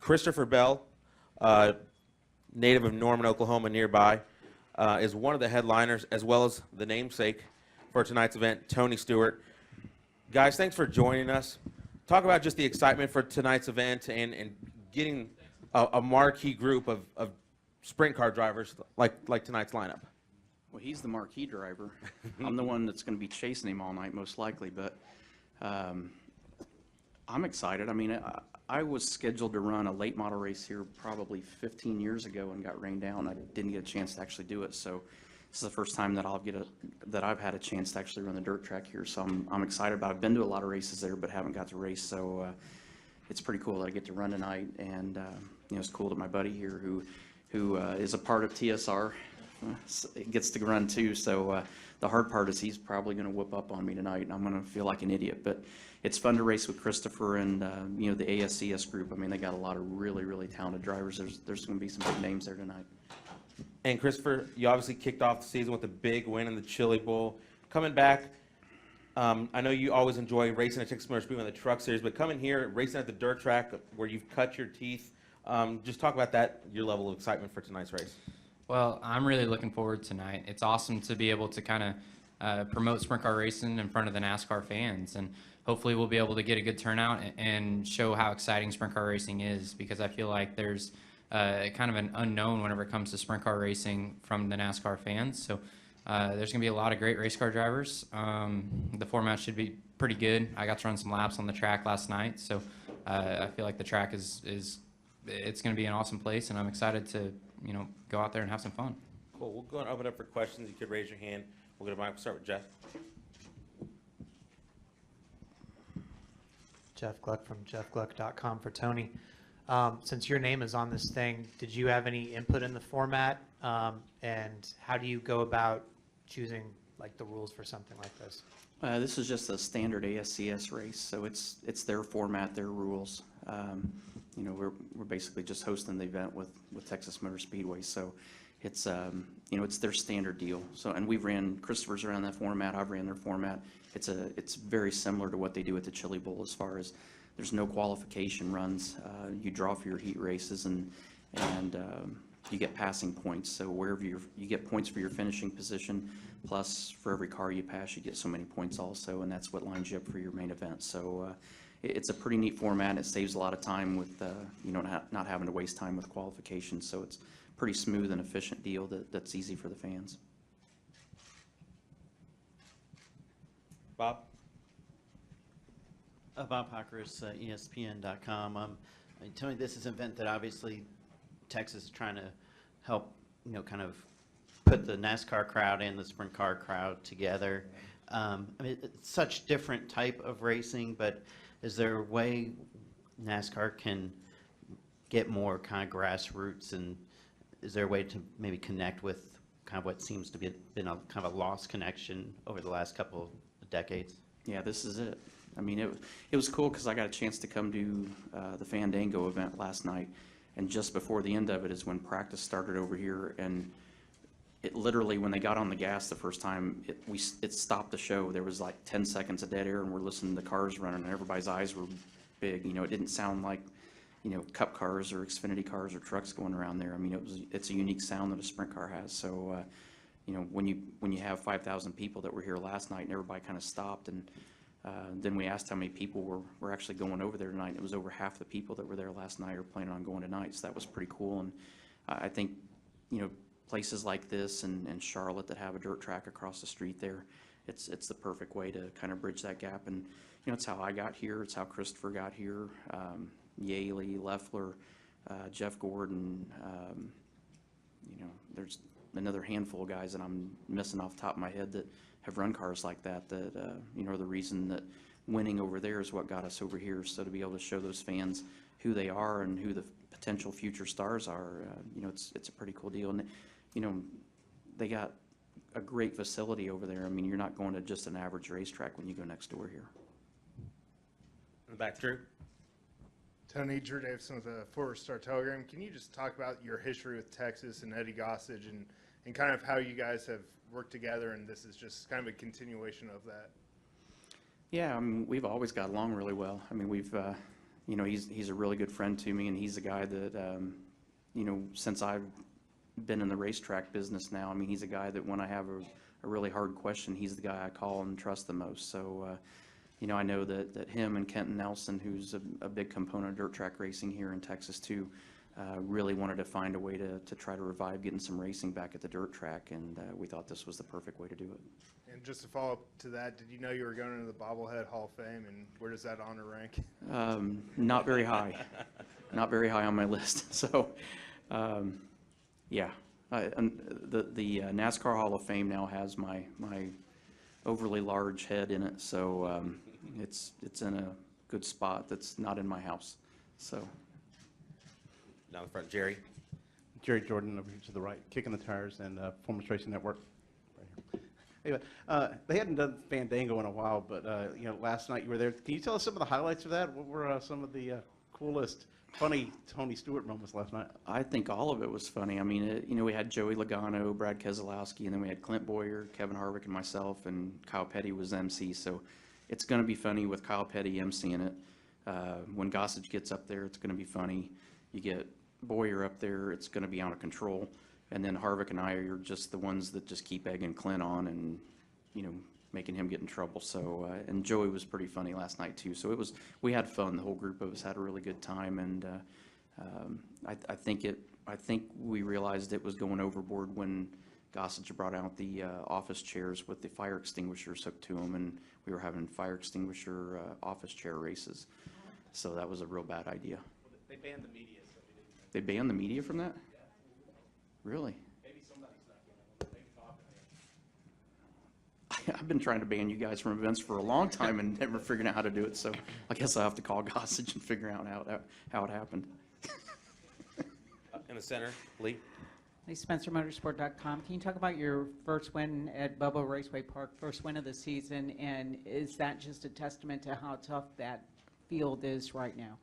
Christopher Bell, native of Norman, Oklahoma, nearby, is one of the headliners, as well as the namesake for tonight's event, Tony Stewart. Guys, thanks for joining us. Talk about just the excitement for tonight's event and getting a marquee group of sprint car drivers like tonight's lineup. Well, he's the marquee driver. I'm the one that's going to be chasing him all night, most likely. But I'm excited. I mean, I was scheduled to run a late model race here probably 15 years ago and got rained out. I didn't get a chance to actually do it. So this is the first time that I've had a chance to actually run the dirt track here. So I'm excited about it. I've been to a lot of races there, but haven't got to race. So it's pretty cool that I get to run tonight. And it's cool that my buddy here, who is a part of TSR, gets to run too. So the hard part is he's probably going to whoop up on me tonight, and I'm going to feel like an idiot. But it's fun to race with Christopher and the ASCS group. I mean, they got a lot of really talented drivers. There's going to be some big names there tonight. And Christopher, you obviously kicked off the season with a big win in the Chili Bowl. Coming back, I know you always enjoy racing at Texas Motor Speedway in the Truck Series, but coming here, racing at the dirt track where you've cut your teeth, just talk about that, your level of excitement for tonight's race. Well, I'm really looking forward to tonight. It's awesome to be able to kind of promote sprint car racing in front of the NASCAR fans, and hopefully we'll be able to get a good turnout and show how exciting sprint car racing is, because I feel like there's kind of an unknown whenever it comes to sprint car racing from the NASCAR fans. So there's going to be a lot of great race car drivers. The format should be pretty good. I got to run some laps on the track last night, so I feel like the track is it's going to be an awesome place, and I'm excited to go out there and have some fun. Cool. We'll go and open up for questions. You could raise your hand. We'll get a mic. We'll start with Jeff. Jeff Gluck from jeffgluck.com for Tony. Since your name is on this thing, did you have any input in the format? And how do you go about choosing like the rules for something like this? This is just a standard ASCS race, so it's their format, their rules. We're basically just hosting the event with Texas Motor Speedway, so it's it's their standard deal. So, and Christopher's around that format. I've ran their format. It's very similar to what they do at the Chili Bowl as far as there's no qualification runs. You draw for your heat races and you get passing points. So wherever you get points for your finishing position, plus for every car you pass, you get so many points also, and that's what lines you up for your main event. So it's a pretty neat format. It saves a lot of time with not having to waste time with qualifications. So it's a pretty smooth and efficient deal that's easy for the fans. Bob? Bob Hocker's ESPN.com. Tony, this is an event that obviously Texas is trying to help, kind of put the NASCAR crowd and the sprint car crowd together. I mean, it's such different type of racing, but is there a way NASCAR can get more kind of grassroots, and is there a way to maybe connect with kind of what seems to be been a kind of a lost connection over the last couple of decades? Yeah, this is it. I mean, it was cool because I got a chance to come to the Fandango event last night, and just before the end of it is when practice started over here, and it literally, when they got on the gas the first time, it stopped the show. There was like 10 seconds of dead air, and we're listening to the cars running, and everybody's eyes were big. It didn't sound like Cup cars or Xfinity cars or trucks going around there. I mean, it's a unique sound that a sprint car has. So when you have 5,000 people that were here last night, and everybody kind of stopped, and then we asked how many people were actually going over there tonight. It was over half the people that were there last night are planning on going tonight, so that was pretty cool. And I think places like this and Charlotte that have a dirt track across the street there, it's the perfect way to kind of bridge that gap. And it's how I got here, it's how Christopher got here, Yaley, Leffler, Jeff Gordon, there's another handful of guys that I'm missing off the top of my head that have run cars like that are the reason that winning over there is what got us over here. So to be able to show those fans who they are and who the potential future stars are, it's a pretty cool deal. And they got a great facility over there. I mean, you're not going to just an average racetrack when you go next door here. In the back, Drew. Tony, Drew Davison with the Forward Star Telegram. Can you just talk about your history with Texas and Eddie Gossage and kind of how you guys have worked together, and this is just kind of a continuation of that? Yeah, I mean, we've always got along really well. I mean, we've you know, he's a really good friend to me, and he's a guy that, you know, since I've been in the racetrack business now, I mean, he's a guy that when I have a really hard question, he's the guy I call and trust the most. So, you know, I know that him and Kenton Nelson, who's a big component of dirt track racing here in Texas too, really wanted to find a way to try to revive getting some racing back at the dirt track, and we thought this was the perfect way to do it. And just to follow up to that, did you know you were going into the Bobblehead Hall of Fame, and where does that honor rank? Not very high, not very high on my list. So, yeah, and the NASCAR Hall of Fame now has my overly large head in it, so it's in a good spot that's not in my house. So, Down the front, Jerry. Jerry Jordan over here to the right, Kicking the Tires and Performance Racing Network. Right here. Anyway, they hadn't done Fandango in a while, but you know, last night you were there. Can you tell us some of the highlights of that? What were some of the coolest, funny Tony Stewart moments last night? I think all of it was funny. I mean, you know, we had Joey Logano, Brad Keselowski, and then we had Clint Boyer, Kevin Harvick, and myself, and Kyle Petty was MC. So it's going to be funny with Kyle Petty emceeing it. When Gossage gets up there, it's going to be funny. You get Boyer up there, it's going to be out of control. And then Harvick and I are just the ones that just keep egging Clint on and, you know, making him get in trouble. So, and Joey was pretty funny last night too. So we had fun. The whole group of us had a really good time. And I think we realized it was going overboard when Gossage brought out the office chairs with the fire extinguishers hooked to them, and we were having fire extinguisher office chair races. So that was a real bad idea. They banned the media, so we didn't. They banned the media from that? Really? Maybe somebody's not getting it. Maybe talking. I've been trying to ban you guys from events for a long time and never figuring out how to do it, so I guess I'll have to call Gossage and figure out how it happened. In the center, Lee. Hey, SpencerMotorsport.com. Can you talk about your first win at Bubba Raceway Park, first win of the season, and is that just a testament to how tough that field is right now?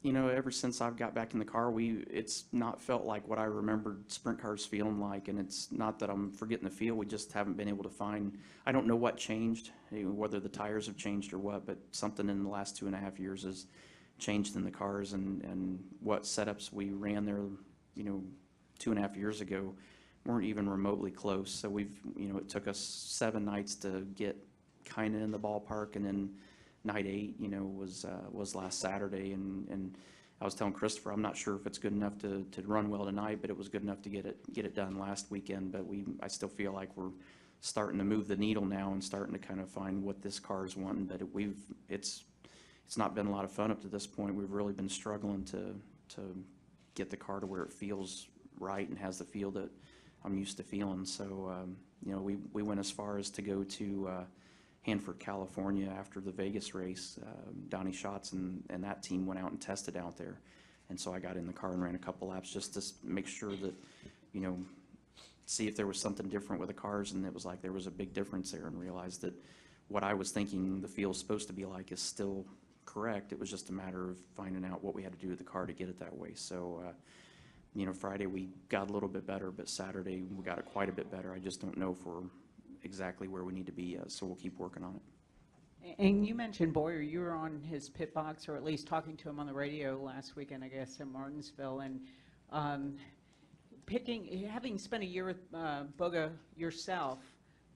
You know, ever since I've got back in the car, it's not felt like what I remembered sprint cars feeling like, and it's not that I'm forgetting the feel, we just haven't been able to find, I don't know what changed, whether the tires have changed or what, but something in the last 2.5 years has changed in the cars, and what setups we ran there, you know, 2.5 years ago weren't even remotely close. So we've, you know, it took us 7 nights to get kind of in the ballpark, and then night 8, you know, was last Saturday, and I was telling Christopher, I'm not sure if it's good enough to run well tonight, but it was good enough to get it done last weekend. But I still feel like we're starting to move the needle now and starting to kind of find what this car is wanting. But it's not been a lot of fun up to this point. We've really been struggling to get the car to where it feels right and has the feel that I'm used to feeling. So you know, we went as far as to go to Hanford, California after the Vegas race. Donnie Schatz and that team went out and tested out there. And so I got in the car and ran a couple laps just to make sure that, you know, see if there was something different with the cars. And it was like there was a big difference there, and realized that what I was thinking the field's supposed to be like is still correct. It was just a matter of finding out what we had to do with the car to get it that way. So, you know, Friday we got a little bit better, but Saturday we got it quite a bit better. I just don't know if we're exactly where we need to be yet, so we'll keep working on it. And you mentioned Boyer, you were on his pit box, or at least talking to him on the radio last weekend, I guess, in Martinsville, and having spent a year with Bugga yourself,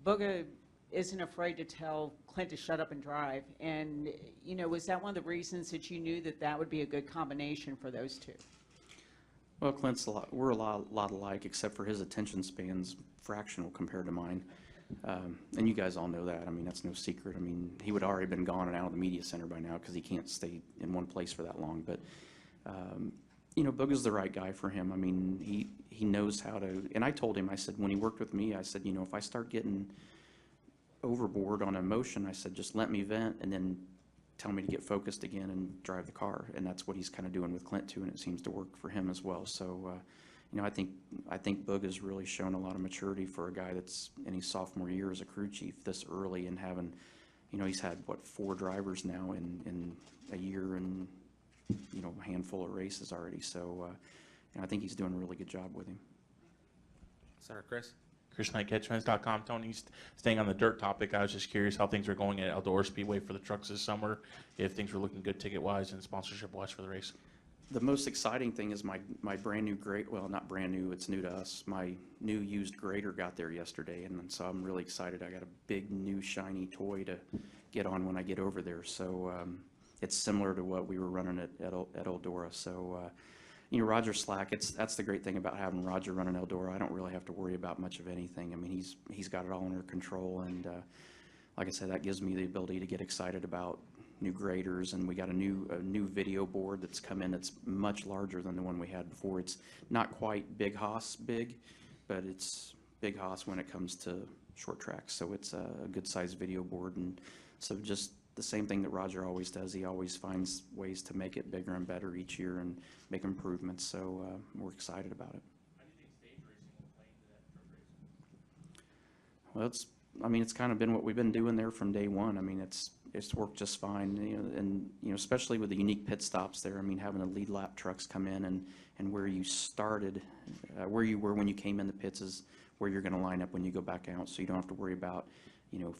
Bugga isn't afraid to tell Clint to shut up and drive, and, you know, was that one of the reasons that you knew that would be a good combination for those two? Well, Clint's we're a lot alike, except for his attention span's fractional compared to mine. And you guys all know that. I mean, that's no secret. I mean, he would already been gone and out of the media center by now because he can't stay in one place for that long. But, you know, Bugga's the right guy for him. I mean, he knows how to, and I told him, I said, when he worked with me, I said, you know, if I start getting overboard on emotion, I said, just let me vent and then tell me to get focused again and drive the car. And that's what he's kind of doing with Clint too, and it seems to work for him as well. So, you know, I think Bugga's really shown a lot of maturity for a guy that's in his sophomore year as a crew chief this early, and having, you know, he's had, what, 4 drivers now in a year and, you know, a handful of races already. So, you know, I think he's doing a really good job with him. Senator Chris. ChrisKnightCatchfence.com. Tony, staying on the dirt topic, I was just curious how things are going at Eldora Speedway for the trucks this summer, if things were looking good ticket-wise and sponsorship-wise for the race. The most exciting thing is my brand new well, not brand new, it's new to us. My new used grader got there yesterday, and so I'm really excited. I got a big new shiny toy to get on when I get over there. So it's similar to what we were running at Eldora. So Roger Slack, that's the great thing about having Roger running Eldora. I don't really have to worry about much of anything. I mean, he's got it all under control, and like I said, that gives me the ability to get excited about new graders, and we got a new video board that's come in that's much larger than the one we had before. It's not quite Big Hoss big, but it's Big Hoss when it comes to short tracks. So it's a good sized video board, and so just the same thing that Roger always does. He always finds ways to make it bigger and better each year and make improvements. So we're excited about it. How do you think stage racing will play into that truck racing? Well, it's kind of been what we've been doing there from day one. I mean, it's worked just fine, and especially with the unique pit stops there. I mean, having the lead lap trucks come in and where you started, where you were when you came in the pits is where you're going to line up when you go back out. So you don't have to worry about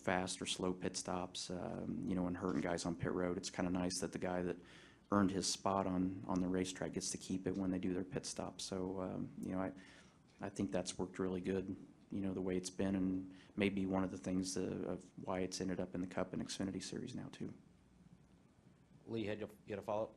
fast or slow pit stops, and hurting guys on pit road. It's kind of nice that the guy that earned his spot on the racetrack gets to keep it when they do their pit stop. So I think that's worked really good, the way it's been, and maybe one of the things of why it's ended up in the Cup and Xfinity Series now too. Lee, you had a follow-up?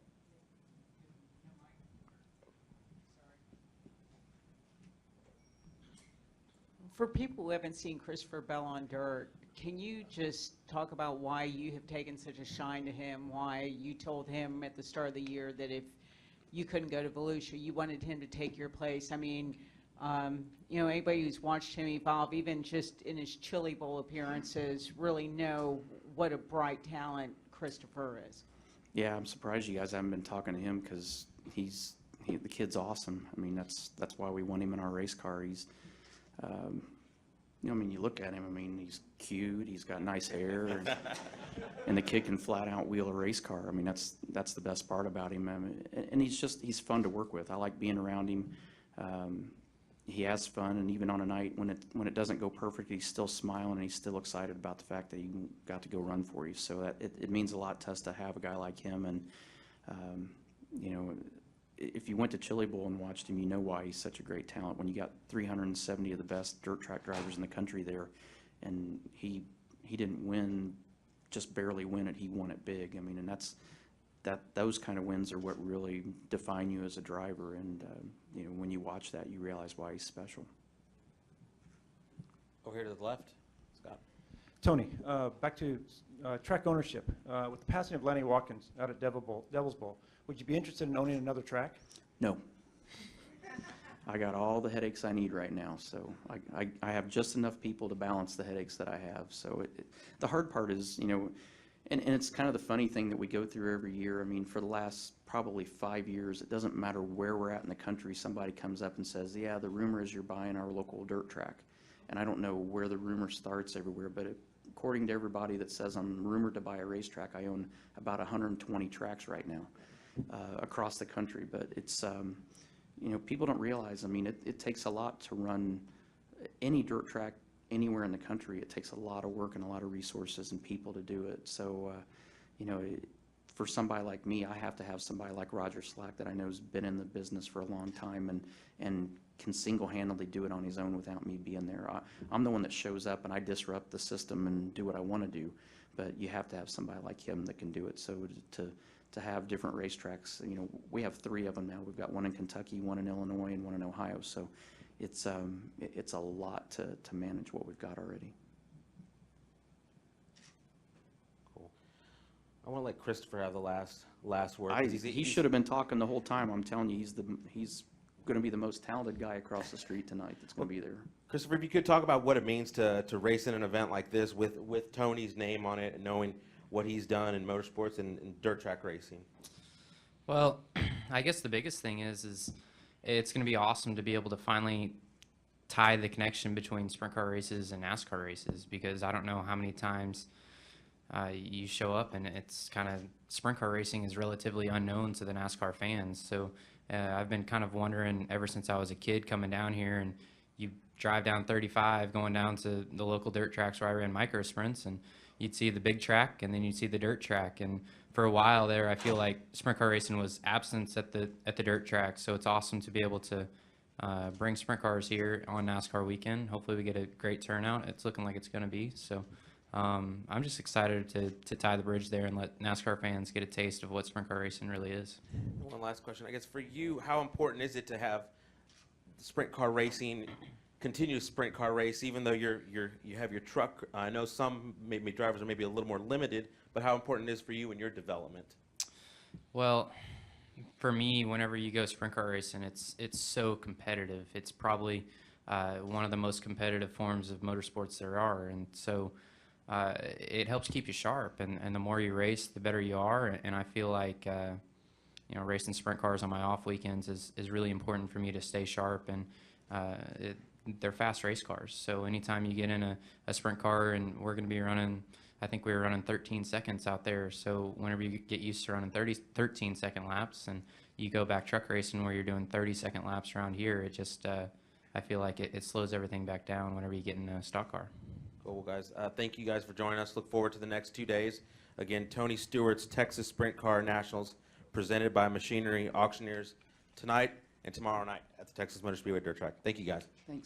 For people who haven't seen Christopher Bell on dirt, can you just talk about why you have taken such a shine to him, why you told him at the start of the year that if you couldn't go to Volusia, you wanted him to take your place? I mean, anybody who's watched him evolve, even just in his Chili Bowl appearances, really know what a bright talent Christopher is. Yeah, I'm surprised you guys haven't been talking to him because the kid's awesome. I mean, that's why we want him in our race car. He's, you look at him, he's cute, he's got nice hair, and the kid can flat out wheel a race car. I mean, that's the best part about him. And he's fun to work with. I like being around him. He has fun, and even on a night when it doesn't go perfect, he's still smiling and he's still excited about the fact that he got to go run for you. So that it means a lot to us to have a guy like him. And if you went to Chili Bowl and watched him, you know why he's such a great talent. When you got 370 of the best dirt track drivers in the country there, and he didn't win, just barely win it. He won it big. I mean, and those kind of wins are what really define you as a driver. And when you watch that, you realize why he's special. Over here to the left, Scott. Tony, back to track ownership. With the passing of Lenny Watkins out at Devil's Bowl, would you be interested in owning another track? No. I got all the headaches I need right now, so I have just enough people to balance the headaches that I have. So the hard part is, and it's kind of the funny thing that we go through every year. I mean, for the last probably 5 years, it doesn't matter where we're at in the country, somebody comes up and says, yeah, the rumor is you're buying our local dirt track. And I don't know where the rumor starts everywhere, but according to everybody that says I'm rumored to buy a racetrack, I own about 120 tracks right now across the country. But it's, people don't realize, I mean, it takes a lot to run any dirt track anywhere in the country. It takes a lot of work and a lot of resources and people to do it. So, for somebody like me, I have to have somebody like Roger Slack that I know has been in the business for a long time and can single-handedly do it on his own without me being there. I'm the one that shows up and I disrupt the system and do what I want to do, but you have to have somebody like him that can do it. So to have different racetracks, we have 3 of them now. We've got one in Kentucky, one in Illinois, and one in Ohio. So it's a lot to manage what we've got already. Cool. I want to let Christopher have the last word. 'Cause He should have been talking the whole time. I'm telling you, he's going to be the most talented guy across the street tonight that's going to be there. Christopher, if you could talk about what it means to race in an event like this with Tony's name on it and knowing what he's done in motorsports and dirt track racing. Well, I guess the biggest thing is it's going to be awesome to be able to finally tie the connection between sprint car races and NASCAR races, because I don't know how many times you show up and it's kind of sprint car racing is relatively unknown to the NASCAR fans. So I've been kind of wondering ever since I was a kid coming down here, and you drive down 35 going down to the local dirt tracks where I ran micro sprints, and you'd see the big track and then you'd see the dirt track. And for a while there, I feel like sprint car racing was absent at the dirt track. So it's awesome to be able to bring sprint cars here on NASCAR weekend. Hopefully we get a great turnout. It's looking like it's going to be. So I'm just excited to tie the bridge there and let NASCAR fans get a taste of what sprint car racing really is. One last question, I guess, for you, how important is it to have sprint car racing, continuous sprint car race, even though you have your truck? I know some maybe drivers are maybe a little more limited, but how important it is for you in your development? Well, for me, whenever you go sprint car racing, it's so competitive. It's probably one of the most competitive forms of motorsports there are, and so it helps keep you sharp. And the more you race, the better you are. And I feel like racing sprint cars on my off weekends is really important for me to stay sharp. And they're fast race cars, so anytime you get in a sprint car, and we're going to be running, I think we were running 13 seconds out there. So whenever you get used to running 13-second laps, and you go back truck racing where you're doing 30-second laps around here, it just I feel like it slows everything back down whenever you get in a stock car. Cool, guys. Thank you guys for joining us. Look forward to the next 2 days. Again, Tony Stewart's Texas Sprint Car Nationals, presented by Machinery Auctioneers, tonight and tomorrow night at the Texas Motor Speedway Dirt Track. Thank you, guys. Thanks.